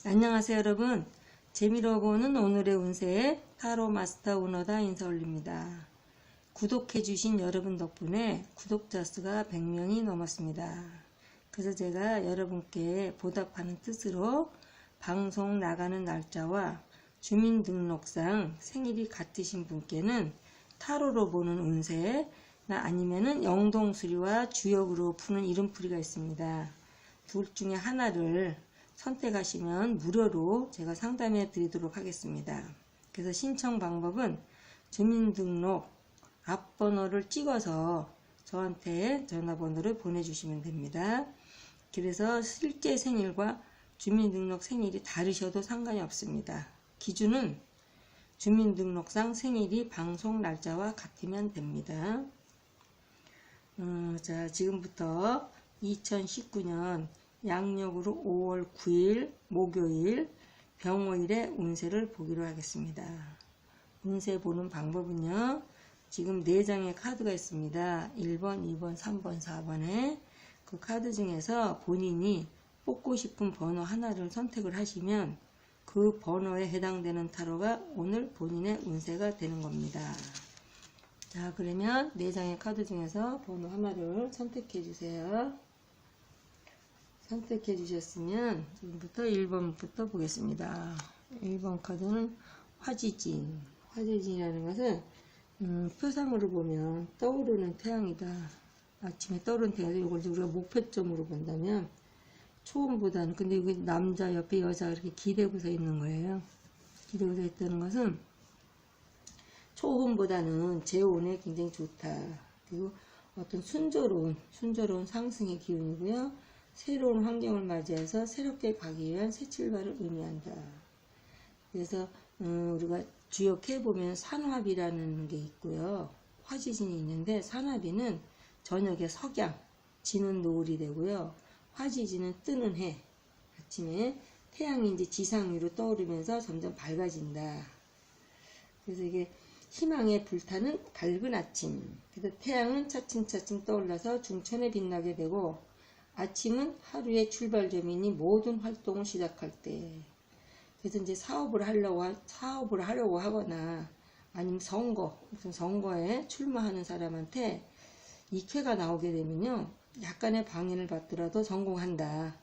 안녕하세요 여러분. 재미로 보는 오늘의 운세 타로 마스터 운어다 인사 올립니다. 구독해주신 여러분 덕분에 구독자 수가 100명이 넘었습니다. 그래서 제가 여러분께 보답하는 뜻으로 방송 나가는 날짜와 주민등록상 생일이 같으신 분께는 타로로 보는 운세 아니면은 영동수리와 주역으로 푸는 이름풀이가 있습니다. 둘 중에 하나를 선택하시면 무료로 제가 상담해 드리도록 하겠습니다. 그래서 신청 방법은 주민등록 앞번호를 찍어서 저한테 전화번호를 보내주시면 됩니다. 그래서 실제 생일과 주민등록 생일이 다르셔도 상관이 없습니다. 기준은 주민등록상 생일이 방송 날짜와 같으면 됩니다. 자, 지금부터 2019년 양력으로 5월 9일 목요일 병오일의 운세를 보기로 하겠습니다. 운세 보는 방법은요. 지금 4장의 카드가 있습니다. 1번, 2번, 3번, 4번에 그 카드 중에서 본인이 뽑고 싶은 번호 하나를 선택을 하시면 그 번호에 해당되는 타로가 오늘 본인의 운세가 되는 겁니다. 자, 그러면 4장의 카드 중에서 번호 하나를 선택해 주세요. 선택해 주셨으면 지금부터 1번부터 보겠습니다. 1번 카드는 화지진. 화지진이라는 것은 표상으로 보면 떠오르는 태양이다. 아침에 떠오르는 태양이다. 이걸 우리가 목표점으로 본다면 초음보다는, 근데 여기 남자 옆에 여자가 이렇게 기대고 서 있는 거예요. 기대고 서 있다는 것은 초음보다는 재혼에 굉장히 좋다. 그리고 어떤 순조로운 상승의 기운이고요. 새로운 환경을 맞이해서 새롭게 가기 위한 새 출발을 의미한다. 그래서 우리가 주역해보면 산화비라는 게 있고요. 화지진이 있는데 산화비는 저녁에 석양, 지는 노을이 되고요. 화지진은 뜨는 해, 아침에 태양이 이제 지상 위로 떠오르면서 점점 밝아진다. 그래서 이게 희망의 불타는 밝은 아침. 그래서 태양은 차츰차츰 떠올라서 중천에 빛나게 되고 아침은 하루의 출발점이니 모든 활동을 시작할 때. 그래서 이제 사업을 하려고 하거나 아니면 무슨 선거에 출마하는 사람한테 이 쾌가 나오게 되면요. 약간의 방해를 받더라도 성공한다.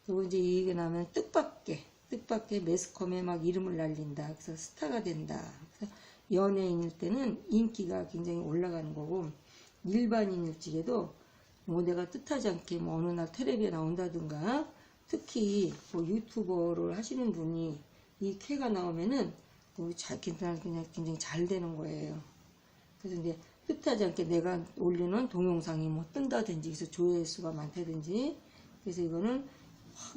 그리고 이제 이게 나면 뜻밖의 매스컴에 막 이름을 날린다. 그래서 스타가 된다. 그래서 연예인일 때는 인기가 굉장히 올라가는 거고, 일반인일지라도 뭐 내가 뜻하지 않게 뭐 어느 날 텔레비에 나온다든가, 특히 뭐 유튜버를 하시는 분이 이 쾌가 나오면은 굉장히 잘 되는 거예요. 그래서 이제 뜻하지 않게 내가 올리는 동영상이 뭐 뜬다든지, 그래서 조회수가 많다든지, 그래서 이거는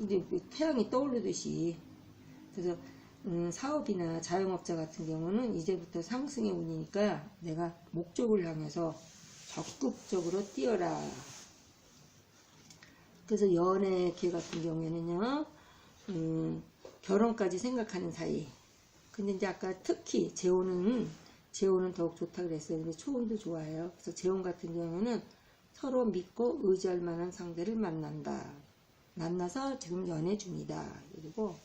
이제 태양이 떠오르듯이, 그래서 사업이나 자영업자 같은 경우는 이제부터 상승의 운이니까 내가 목적을 향해서 적극적으로 뛰어라. 그래서 연애계 같은 경우에는요, 결혼까지 생각하는 사이. 근데 이제 아까 특히 재혼은 더욱 좋다 그랬어요. 근데 초혼도 좋아요. 그래서 재혼 같은 경우는 서로 믿고 의지할 만한 상대를 만나서 지금 연애 중이다. 그리고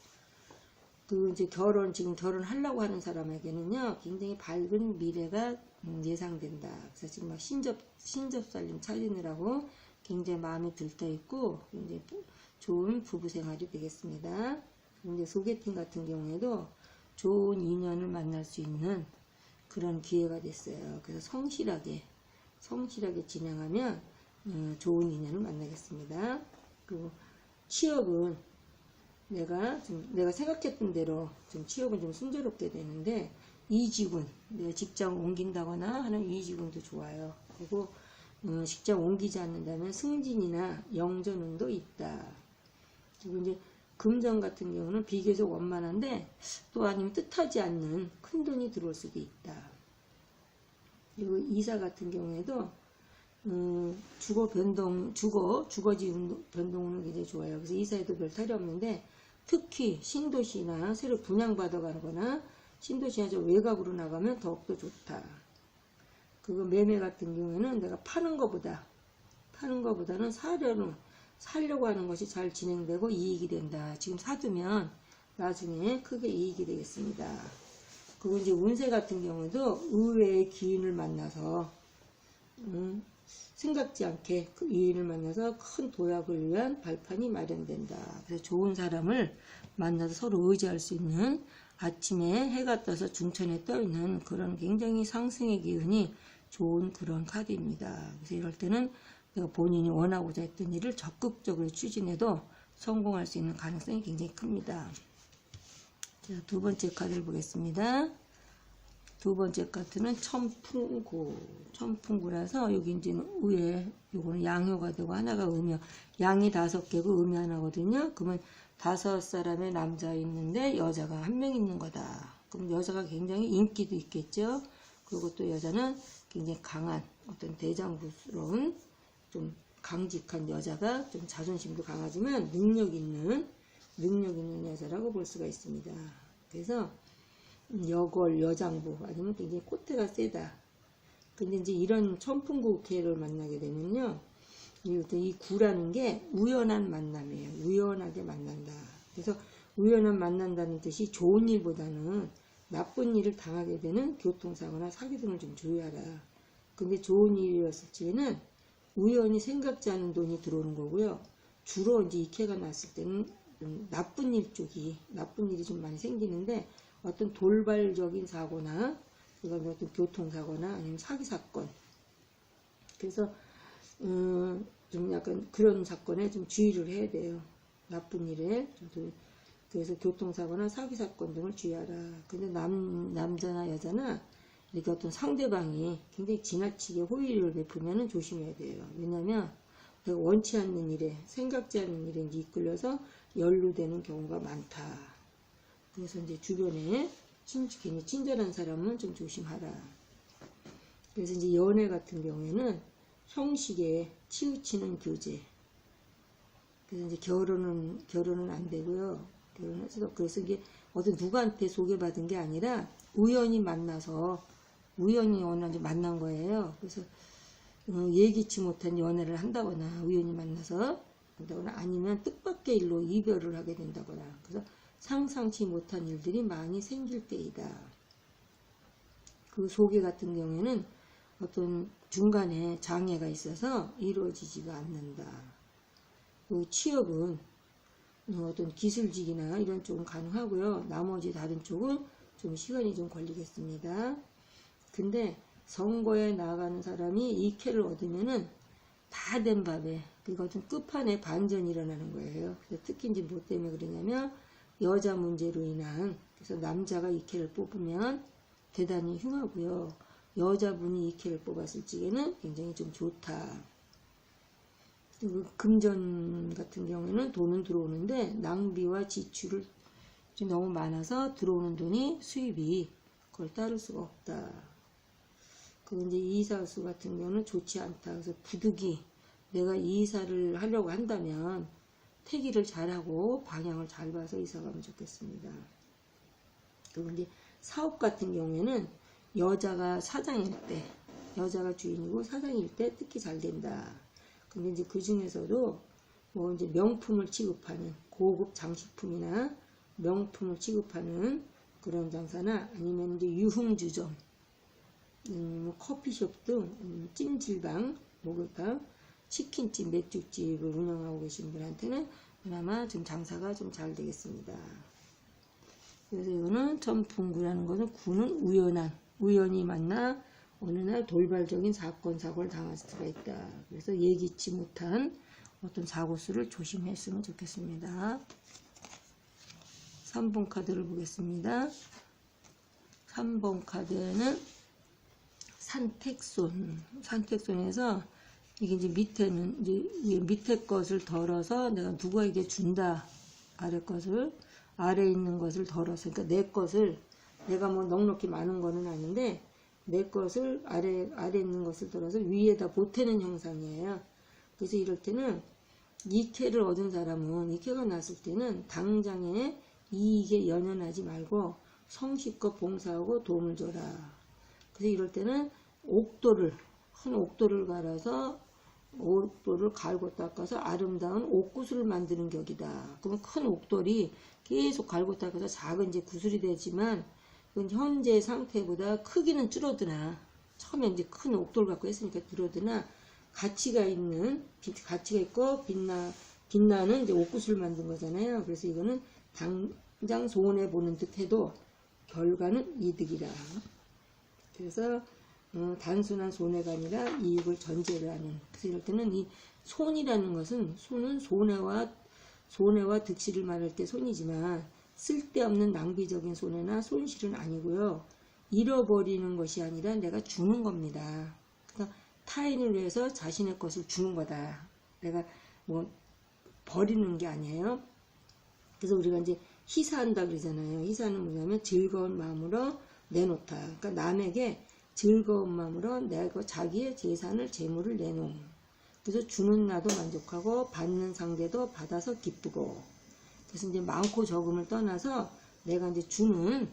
이제 지금 결혼하려고 하는 사람에게는요, 굉장히 밝은 미래가 예상된다. 그래서 지금 막 신접살림 차리느라고 굉장히 마음이 들떠 있고, 굉장히 좋은 부부 생활이 되겠습니다. 근데 소개팅 같은 경우에도 좋은 인연을 만날 수 있는 그런 기회가 됐어요. 그래서 성실하게 진행하면 좋은 인연을 만나겠습니다. 그리고 취업은 내가 생각했던 대로 좀 취업은 좀 순조롭게 되는데, 이직운, 내가 직장 옮긴다거나 하는 이직운도 좋아요. 그리고 직장 옮기지 않는다면 승진이나 영전운도 있다. 그리고 이제 금전 같은 경우는 비교적 원만한데 또 아니면 뜻하지 않는 큰 돈이 들어올 수도 있다. 그리고 이사 같은 경우에도 주거지 변동운은 굉장히 좋아요. 그래서 이사에도 별 탈이 없는데, 특히 신도시나 새로 분양받아가거나 신도시나 저 외곽으로 나가면 더욱더 좋다. 그거 매매 같은 경우에는 내가 파는 거보다는 살려고 하는 것이 잘 진행되고 이익이 된다. 지금 사두면 나중에 크게 이익이 되겠습니다. 그리고 이제 운세 같은 경우도 의외의 기인을 만나서 생각지 않게 그 이인을 만나서 큰 도약을 위한 발판이 마련된다. 그래서 좋은 사람을 만나서 서로 의지할 수 있는, 아침에 해가 떠서 중천에 떠 있는 그런 굉장히 상승의 기운이 좋은 그런 카드입니다. 그래서 이럴 때는 내가 본인이 원하고자 했던 일을 적극적으로 추진해도 성공할 수 있는 가능성이 굉장히 큽니다. 자, 두 번째 카드를 보겠습니다. 두 번째 카드는 천풍구. 천풍구라서 여기 이제 위에 요거는 양효가 되고 하나가 음효. 양이 5개고 음이 하나거든요. 그러면 5사람의 남자 있는데 여자가 1명 있는 거다. 그럼 여자가 굉장히 인기도 있겠죠. 그리고 또 여자는 굉장히 강한 어떤 대장부스러운 좀 강직한 여자가 좀 자존심도 강하지만 능력 있는 여자라고 볼 수가 있습니다. 그래서 여걸, 여장부 아니면 굉장히 콧대가 세다. 근데 이제 이런 천풍구케를 만나게 되면요, 이 구라는 게 우연한 만남이에요. 우연하게 만난다. 그래서 우연한 만난다는 뜻이 좋은 일보다는 나쁜 일을 당하게 되는 교통사고나 사기 등을 좀 주의하라. 근데 좋은 일이었을 적에는 우연히 생각지 않은 돈이 들어오는 거고요. 주로 이제 이케가 났을 때는 나쁜 일 쪽이, 나쁜 일이 좀 많이 생기는데, 어떤 돌발적인 사고나, 그다음에 어떤 교통사고나 아니면 사기사건. 그래서, 좀 약간 그런 사건에 좀 주의를 해야 돼요. 나쁜 일에. 그래서 교통사고나 사기사건 등을 주의하라. 근데 남자나 여자나 이렇게 어떤 상대방이 굉장히 지나치게 호의를 베푸면 조심해야 돼요. 왜냐면 내가 원치 않는 일에, 생각지 않는 일에 이제 이끌려서 연루되는 경우가 많다. 그래서 이제 주변에 괜히 친절한 사람은 좀 조심하라. 그래서 이제 연애 같은 경우에는 형식에 치우치는 교제. 그래서 이제 결혼은 안 되고요. 그래서 이게 어떤 누구한테 소개받은 게 아니라 우연히 만나서 우연히 만난 거예요. 그래서 예기치 못한 연애를 한다거나 우연히 만나서 한다거나 아니면 뜻밖의 일로 이별을 하게 된다거나 그래서 상상치 못한 일들이 많이 생길 때이다. 그 소개 같은 경우에는 어떤 중간에 장애가 있어서 이루어지지가 않는다. 그 취업은 어떤 기술직이나 이런 쪽은 가능하고요. 나머지 다른 쪽은 좀 시간이 좀 걸리겠습니다. 근데 선거에 나가는 사람이 이케를 얻으면은 다 된 밥에, 그러니까 좀 끝판에 반전이 일어나는 거예요. 그래서 특히 이제 뭐 때문에 그러냐면 여자 문제로 인한, 그래서 남자가 이케를 뽑으면 대단히 흉하고요. 여자분이 이케를 뽑았을 적에는 굉장히 좀 좋다. 그리고 금전 같은 경우에는 돈은 들어오는데 낭비와 지출을 좀 너무 많아서 들어오는 돈이 수입이 그걸 따를 수가 없다. 그 이제 이사수 같은 경우는 좋지 않다. 그래서 부득이 내가 이사를 하려고 한다면 태기를 잘하고 방향을 잘 봐서 이사 가면 좋겠습니다. 그리고 이제 사업 같은 경우에는 여자가 사장일 때, 여자가 주인이고 사장일 때 특히 잘 된다. 근데 이제 그 중에서도 뭐 이제 명품을 취급하는 고급 장식품이나 명품을 취급하는 그런 장사나 아니면 이제 유흥주점, 커피숍 등 찜질방, 목욕탕, 치킨집, 맥주집을 운영하고 계신 분한테는 그나마 좀 장사가 좀 잘 되겠습니다. 그래서 이거는 천풍구라는 것은 구는 우연히 만나 어느 날 돌발적인 사고를 당할 수가 있다. 그래서 예기치 못한 어떤 사고수를 조심했으면 좋겠습니다. 3번 카드를 보겠습니다. 3번 카드는 산택손에서 이게 이제 밑에는 이제 밑에 것을 덜어서 내가 누구에게 준다. 아래 있는 것을 덜어서, 그러니까 내 것을 내가 뭐 넉넉히 많은 거는 아닌데 내 것을 아래 있는 것을 덜어서 위에다 보태는 형상이에요. 그래서 이럴 때는 이케를 얻은 사람은 이케가 났을 때는 당장에 이익에 연연하지 말고 성실껏 봉사하고 도움을 줘라. 그래서 이럴 때는 큰 옥도를 갈아서 옥돌을 갈고 닦아서 아름다운 옥구슬을 만드는 격이다. 그럼 큰 옥돌이 계속 갈고 닦아서 작은 이제 구슬이 되지만 그건 현재 상태보다 크기는 줄어드나 처음에 이제 큰 옥돌 갖고 했으니까 줄어드나 가치가 있고 빛나는 이제 옥구슬을 만든 거잖아요. 그래서 이거는 당장 손해 보는 듯해도 결과는 이득이라. 그래서 단순한 손해가 아니라 이익을 전제로 하는. 그래서 이럴 때는 이 손이라는 것은 손은 손해와 득실을 말할 때 손이지만 쓸데없는 낭비적인 손해나 손실은 아니고요. 잃어버리는 것이 아니라 내가 주는 겁니다. 그러니까 타인을 위해서 자신의 것을 주는 거다. 내가 뭐 버리는 게 아니에요. 그래서 우리가 이제 희사한다 그러잖아요. 희사는 뭐냐면 즐거운 마음으로 내놓다. 그러니까 남에게 즐거운 마음으로 내가 자기의 재산을 재물을 내놓음. 그래서 주는 나도 만족하고 받는 상대도 받아서 기쁘고. 그래서 이제 많고 적음을 떠나서 내가 이제 주는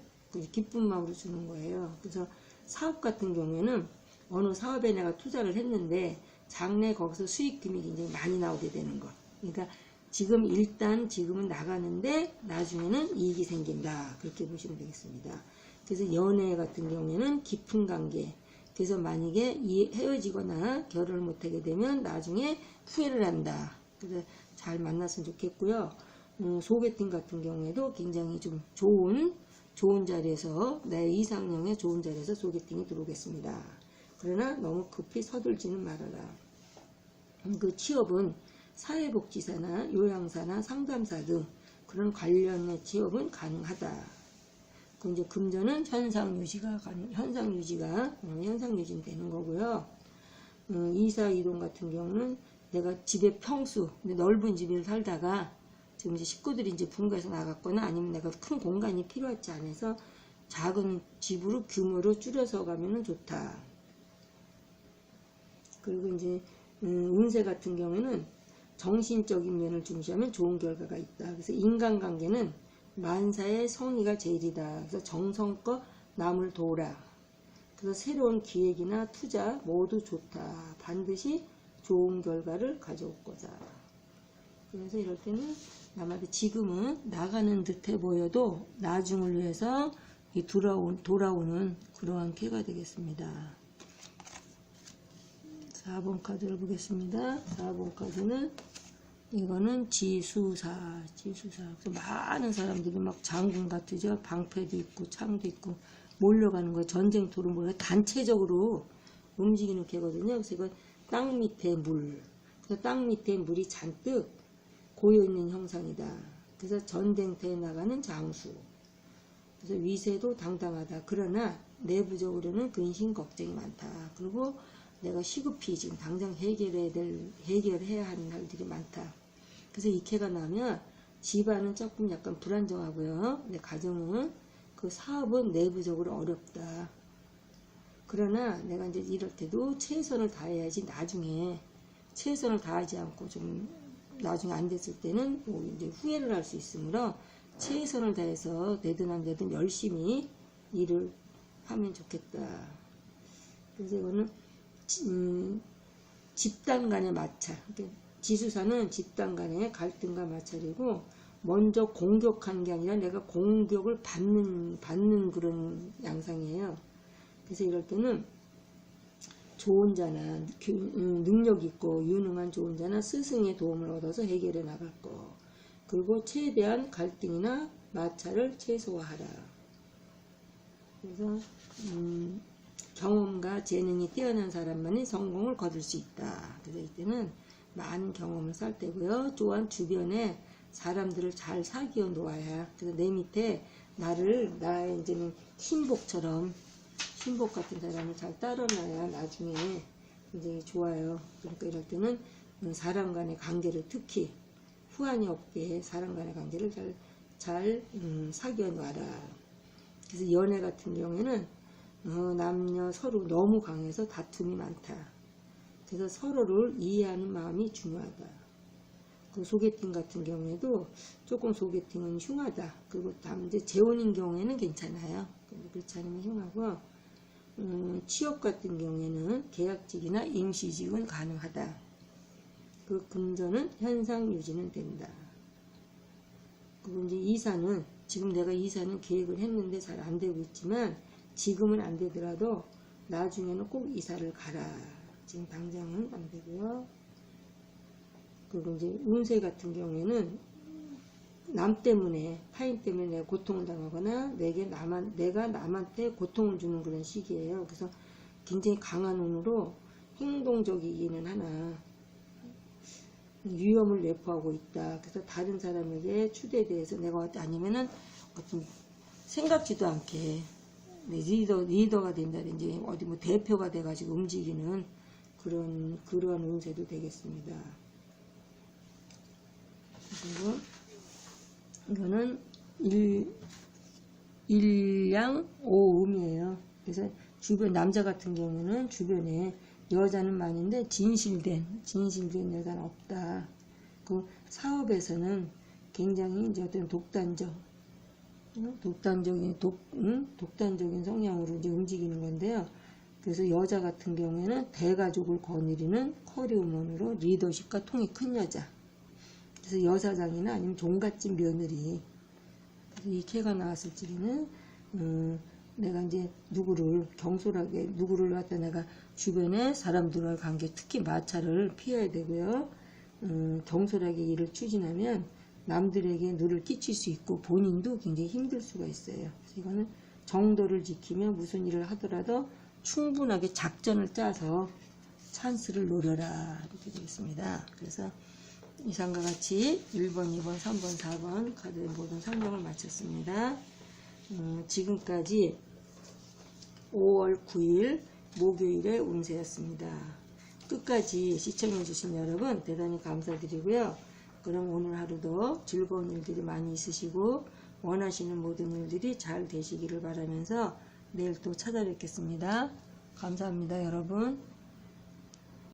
기쁜 마음으로 주는 거예요. 그래서 사업 같은 경우에는 어느 사업에 내가 투자를 했는데 장래 거기서 수익금이 굉장히 많이 나오게 되는 거. 그러니까 지금은 나가는데 나중에는 이익이 생긴다. 그렇게 보시면 되겠습니다. 그래서 연애 같은 경우에는 깊은 관계. 그래서 만약에 헤어지거나 결혼을 못하게 되면 나중에 후회를 한다. 그래서 잘 만났으면 좋겠고요. 소개팅 같은 경우에도 굉장히 좀 좋은 자리에서 내 이상형의 좋은 자리에서 소개팅이 들어오겠습니다. 그러나 너무 급히 서둘지는 말아라. 그 취업은 사회복지사나 요양사나 상담사 등 그런 관련의 취업은 가능하다. 그 이제 금전은 현상 유지는 되는 거고요. 이사 이동 같은 경우는 내가 집의 평수, 넓은 집에 살다가 지금 이제 식구들이 이제 분가해서 나갔거나 아니면 내가 큰 공간이 필요하지 않아서 작은 집으로 규모를 줄여서 가면은 좋다. 그리고 이제 운세 같은 경우에는 정신적인 면을 중시하면 좋은 결과가 있다. 그래서 인간관계는 만사의 성의가 제일이다. 그래서 정성껏 남을 도우라. 그래서 새로운 기획이나 투자 모두 좋다. 반드시 좋은 결과를 가져올 거다. 그래서 이럴 때는 아마도 지금은 나가는 듯해 보여도 나중을 위해서 돌아오는 그러한 쾌가 되겠습니다. 4번 카드를 보겠습니다. 4번 카드는 이거는 지수사. 많은 사람들이 막 장군 같으죠. 방패도 있고 창도 있고 몰려가는 거예요. 전쟁터로 몰려 단체적으로 움직이는 개거든요. 그래서 이건 땅 밑에 물. 그래서 땅 밑에 물이 잔뜩 고여있는 형상이다. 그래서 전쟁터에 나가는 장수. 그래서 위세도 당당하다. 그러나 내부적으로는 근심 걱정이 많다. 그리고 내가 시급히 지금 당장 해결해야 하는 날들이 많다. 그래서 이 캐가 나면 집안은 조금 약간 불안정하고요. 근데 가정은 그 사업은 내부적으로 어렵다. 그러나 내가 이제 이럴 때도 최선을 다해야지 나중에 최선을 다하지 않고 좀 나중에 안 됐을 때는 뭐 이제 후회를 할 수 있으므로 최선을 다해서 되든 안 되든 열심히 일을 하면 좋겠다. 그래서 이거는 집단 간의 마찰. 지수사는 집단 간의 갈등과 마찰이고 먼저 공격하는 게 아니라 내가 공격을 받는 그런 양상이에요. 그래서 이럴 때는 좋은 자나 능력 있고 유능한 좋은 자나 스승의 도움을 얻어서 해결해 나갈 거. 그리고 최대한 갈등이나 마찰을 최소화하라. 그래서 경험과 재능이 뛰어난 사람만이 성공을 거둘 수 있다. 그래서 이때는 많은 경험을 쌓을 때고요. 또한 주변에 사람들을 잘 사귀어 놓아야. 그래서 내 밑에 나의 이제는 신복 같은 사람을 잘 따라놔야 나중에 굉장히 좋아요. 그러니까 이럴 때는 사람 간의 관계를 특히 후환이 없게 사람 간의 관계를 잘 사귀어 놔라. 그래서 연애 같은 경우에는 남녀 서로 너무 강해서 다툼이 많다. 그래서 서로를 이해하는 마음이 중요하다. 그 소개팅 같은 경우에도 조금 소개팅은 흉하다. 그리고 이제 재혼인 경우에는 괜찮아요. 그렇지 않으면 흉하고 취업 같은 경우에는 계약직이나 임시직은 가능하다. 그 금전은 현상 유지는 된다. 그리고 이제 이사는 지금 내가 이사는 계획을 했는데 잘 안 되고 있지만 지금은 안 되더라도 나중에는 꼭 이사를 가라. 지금 당장은 안 되고요. 그리고 이제 운세 같은 경우에는 남 때문에 타인 때문에 내가 고통을 당하거나 내가 남한테 고통을 주는 그런 시기예요. 그래서 굉장히 강한 운으로 행동적이기는 하나 위험을 내포하고 있다. 그래서 다른 사람에게 추대에 대해서 내가 아니면은 어떤 생각지도 않게 리더가 된다든지 어디 뭐 대표가 돼가지고 움직이는 그러한 운세도 되겠습니다. 그리고 이거는 일양 오음이에요. 그래서 주변 남자 같은 경우는 주변에 여자는 많은데 진실된 여자는 없다. 그 사업에서는 굉장히 이제 어떤 독단적인 성향으로 이제 움직이는 건데요. 그래서 여자 같은 경우에는 대가족을 거느리는 커리우먼으로 리더십과 통이 큰 여자. 그래서 여사장이나 아니면 종갓집 며느리. 이 캐가 나왔을 적에는 내가 이제 누구를 갖다 내가 주변에 사람들과의 관계, 특히 마찰을 피해야 되고요. 경솔하게 일을 추진하면 남들에게 누를 끼칠 수 있고 본인도 굉장히 힘들 수가 있어요. 그래서 이거는 정도를 지키며 무슨 일을 하더라도 충분하게 작전을 짜서 찬스를 노려라. 이렇게 되겠습니다. 그래서 이상과 같이 1번, 2번, 3번, 4번 카드의 모든 상담을 마쳤습니다. 지금까지 5월 9일 목요일의 운세였습니다. 끝까지 시청해주신 여러분 대단히 감사드리고요. 그럼 오늘 하루도 즐거운 일들이 많이 있으시고 원하시는 모든 일들이 잘 되시기를 바라면서 내일 또 찾아뵙겠습니다. 감사합니다, 여러분.